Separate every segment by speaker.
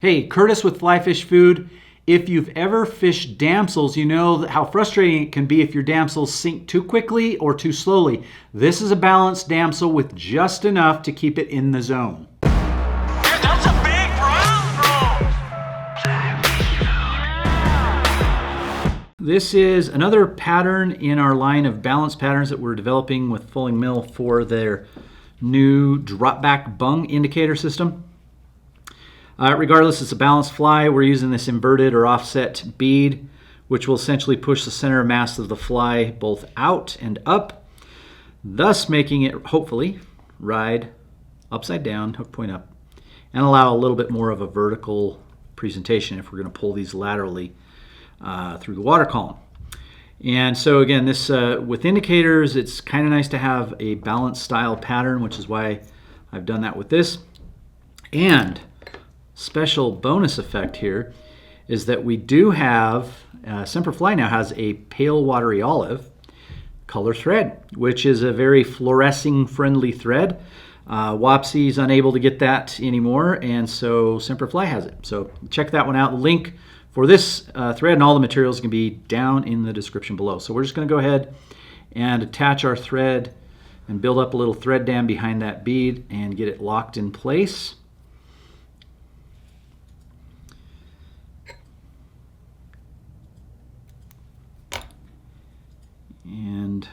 Speaker 1: Hey, Curtis with Fly Fish Food. If you've ever fished damsels, you know how frustrating it can be if your damsels sink too quickly or too slowly. This is a balanced damsel with just enough to keep it in the zone.
Speaker 2: That's a big brown.
Speaker 1: This is another pattern in our line of balanced patterns that we're developing with Fulling Mill for their new drop back bung indicator system. Regardless, it's a balanced fly. We're using this inverted or offset bead, which will essentially push the center of mass of the fly both out and up, thus making it hopefully ride upside down, hook point up, and allow a little bit more of a vertical presentation if we're going to pull these laterally through the water column. And so again, this with indicators, it's kind of nice to have a balanced style pattern, which is why I've done that with this. And special bonus effect here is that we do have, Semperfli now has a pale watery olive color thread, which is a very fluorescing friendly thread. Wapsi's unable to get that anymore, and so Semperfli has it. So check that one out. The link for this thread and all the materials can be down in the description below. So we're just going to go ahead and attach our thread and build up a little thread dam behind that bead and get it locked in place. And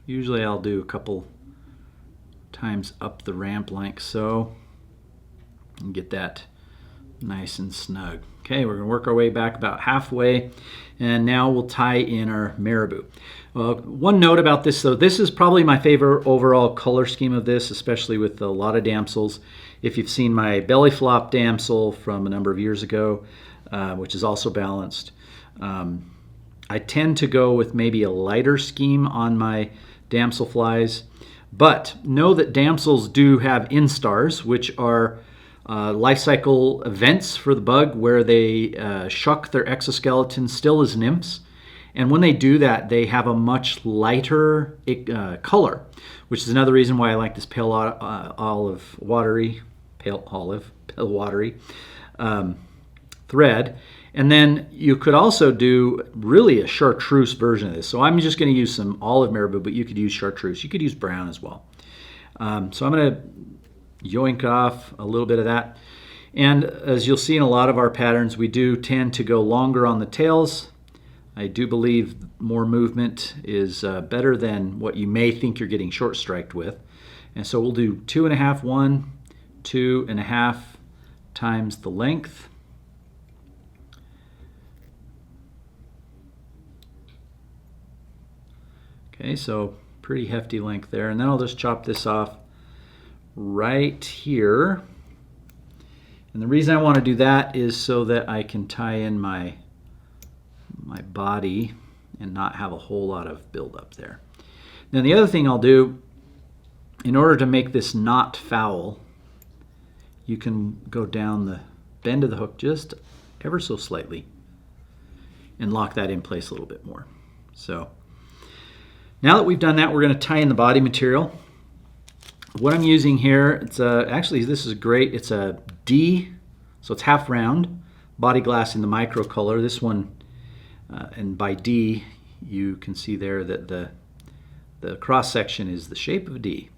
Speaker 1: usually I'll do a couple times up the ramp like so and get that nice and snug. Okay, we're going to work our way back about halfway, and now we'll tie in our marabou. One note about this though, this is probably my favorite overall color scheme of this, especially with a lot of damsels. If you've seen my belly flop damsel from a number of years ago, which is also balanced, I tend to go with maybe a lighter scheme on my damsel flies, but know that damsels do have instars, which are life cycle events for the bug where they shuck their exoskeleton still as nymphs. And when they do that, they have a much lighter color, which is another reason why I like this pale watery thread. And then you could also do really a chartreuse version of this. So I'm just going to use some olive marabou, but you could use chartreuse. You could use brown as well. So I'm going to yoink off a little bit of that. And as you'll see in a lot of our patterns, we do tend to go longer on the tails. I do believe more movement is better than what you may think you're getting short striked with. And so we'll do 2.5, 1, 2.5 times the length. Okay, so pretty hefty length there. And then I'll just chop this off right here. And the reason I want to do that is so that I can tie in my body and not have a whole lot of buildup there. Then the other thing I'll do, in order to make this not foul, you can go down the bend of the hook just ever so slightly and lock that in place a little bit more. So now that we've done that, we're going to tie in the body material. What I'm using here, it's actually this is great. It's a D, so it's half round body glass in the micro color. This one, and by D, you can see there that the cross section is the shape of a D.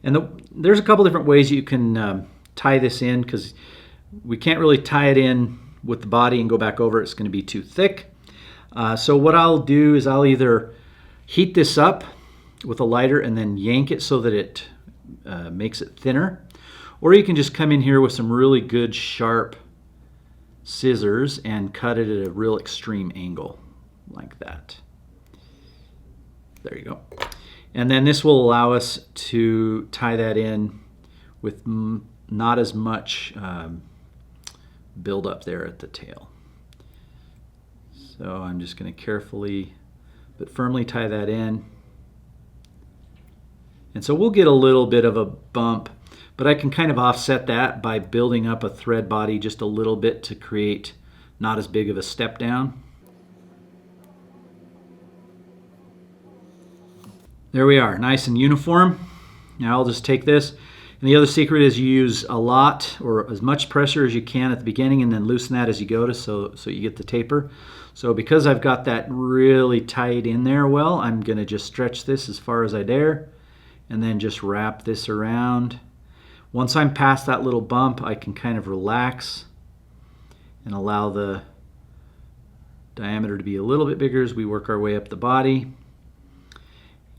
Speaker 1: And there's a couple different ways you can tie this in, because we can't really tie it in with the body and go back over it. It's going to be too thick. So what I'll do is I'll either heat this up with a lighter and then yank it so that it makes it thinner. Or you can just come in here with some really good sharp scissors and cut it at a real extreme angle like that. There you go. And then this will allow us to tie that in with not as much build up there at the tail. So I'm just going to carefully but firmly tie that in. And so we'll get a little bit of a bump, but I can kind of offset that by building up a thread body just a little bit to create not as big of a step down. There we are, nice and uniform. Now I'll just take this And the other secret is you use a lot or as much pressure as you can at the beginning and then loosen that as you go so you get the taper. So because I've got that really tight in there well, I'm going to just stretch this as far as I dare and then just wrap this around. Once I'm past that little bump, I can kind of relax and allow the diameter to be a little bit bigger as we work our way up the body.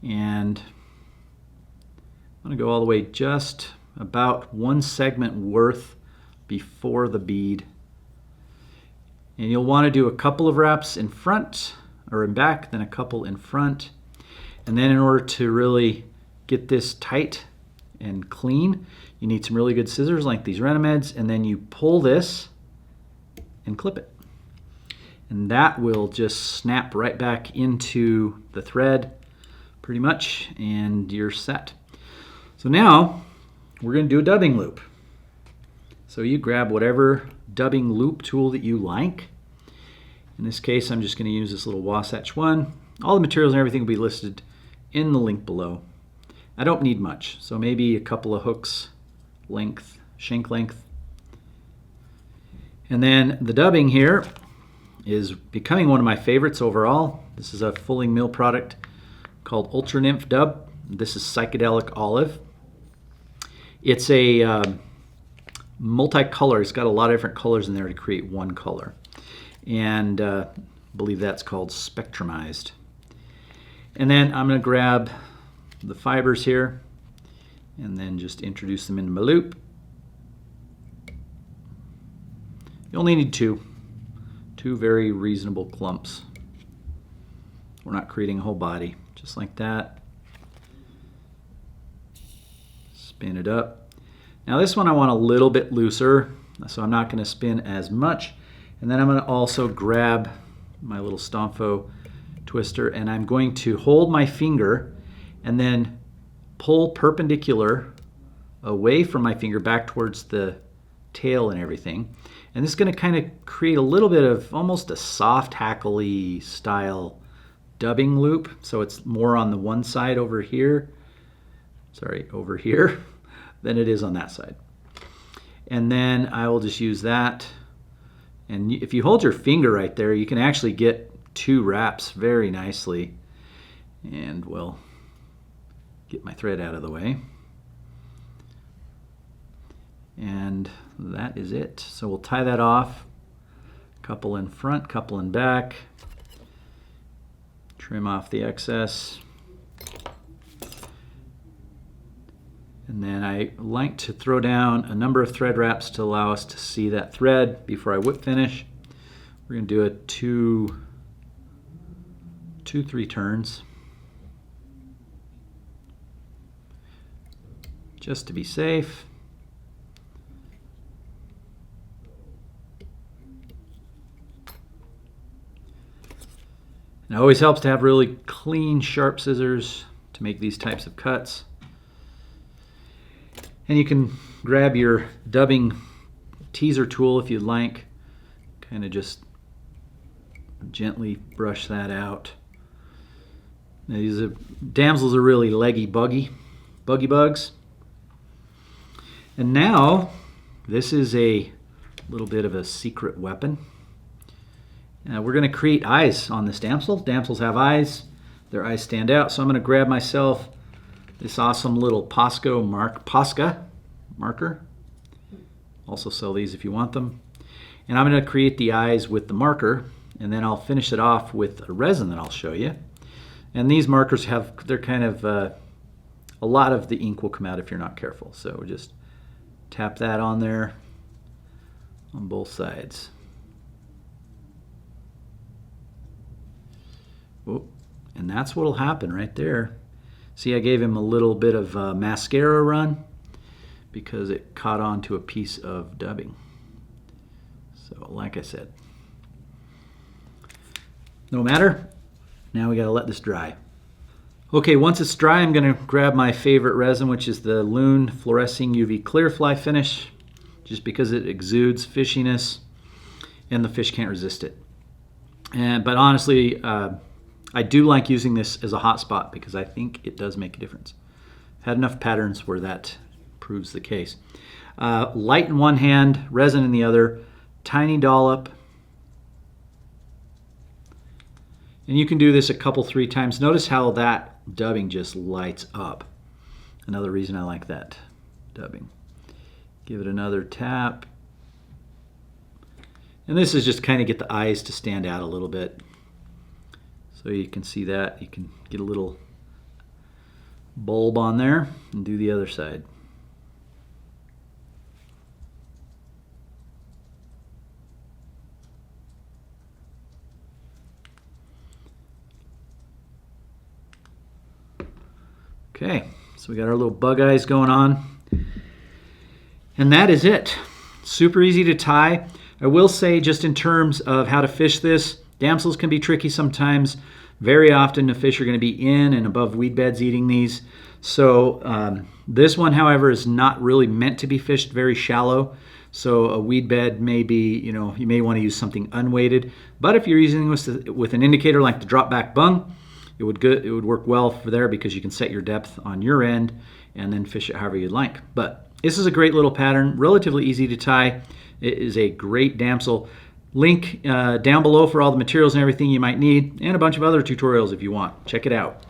Speaker 1: And I'm going to go all the way just about 1 segment worth before the bead. And you'll want to do a couple of wraps in front or in back, then a couple in front. And then in order to really get this tight and clean, you need some really good scissors like these Renameds, and then you pull this and clip it. And that will just snap right back into the thread pretty much, and you're set. So now we're going to do a dubbing loop. So you grab whatever dubbing loop tool that you like. In this case, I'm just going to use this little Wasatch one. All the materials and everything will be listed in the link below. I don't need much, so maybe a couple of hooks length, shank length. And then the dubbing here is becoming one of my favorites overall. This is a Fulling Mill product called Ultra Nymph Dub. This is Psychedelic Olive. It's a multicolor. It's got a lot of different colors in there to create one color. And I believe that's called spectrumized. And then I'm going to grab the fibers here and then just introduce them into my loop. You only need two very reasonable clumps. We're not creating a whole body, just like that. Spin it up. Now this one I want a little bit looser, so I'm not going to spin as much. And then I'm going to also grab my little Stomfo twister, and I'm going to hold my finger and then pull perpendicular away from my finger back towards the tail and everything. And this is going to kind of create a little bit of almost a soft hackly style dubbing loop. So it's more on the one side over here, over here, than it is on that side. And then I will just use that. And if you hold your finger right there, you can actually get 2 wraps very nicely. And we'll get my thread out of the way. And that is it. So we'll tie that off. Couple in front, couple in back. Trim off the excess. And then I like to throw down a number of thread wraps to allow us to see that thread before I whip finish. We're going to do it two, 3 turns. Just to be safe. It always helps to have really clean, sharp scissors to make these types of cuts. And you can grab your dubbing teaser tool if you'd like. Kind of just gently brush that out. Now damsels are really leggy, buggy bugs. And now, this is a little bit of a secret weapon. We're going to create eyes on this damsel. Damsels have eyes. Their eyes stand out. So I'm going to grab myself this awesome little Posca marker. Also sell these if you want them. And I'm going to create the eyes with the marker, and then I'll finish it off with a resin that I'll show you. And these markers they're kind of, a lot of the ink will come out if you're not careful. So just tap that on there on both sides. Oh, and that's what'll happen right there. See, I gave him a little bit of mascara run because it caught on to a piece of dubbing. So like I said, no matter, now we gotta let this dry. Okay, once it's dry, I'm gonna grab my favorite resin, which is the Loon Fluorescing UV Clear Fly Finish, just because it exudes fishiness and the fish can't resist it. But honestly, I do like using this as a hot spot because I think it does make a difference. I've had enough patterns where that proves the case. Light in one hand, resin in the other, tiny dollop. And you can do this a couple, 3 times. Notice how that dubbing just lights up. Another reason I like that dubbing. Give it another tap. And this is just kind of get the eyes to stand out a little bit. So you can see that. You can get a little bulb on there and do the other side. Okay, so we got our little bug eyes going on. And that is it. Super easy to tie. I will say, just in terms of how to fish this, damsels can be tricky sometimes. Very often the fish are going to be in and above weed beds eating these. So this one, however, is not really meant to be fished very shallow. So a weed bed may be, you may want to use something unweighted. But if you're using this with an indicator like the drop back bung, it would work well for there, because you can set your depth on your end and then fish it however you'd like. But this is a great little pattern, relatively easy to tie. It is a great damsel. Link down below for all the materials and everything you might need, and a bunch of other tutorials if you want. Check it out.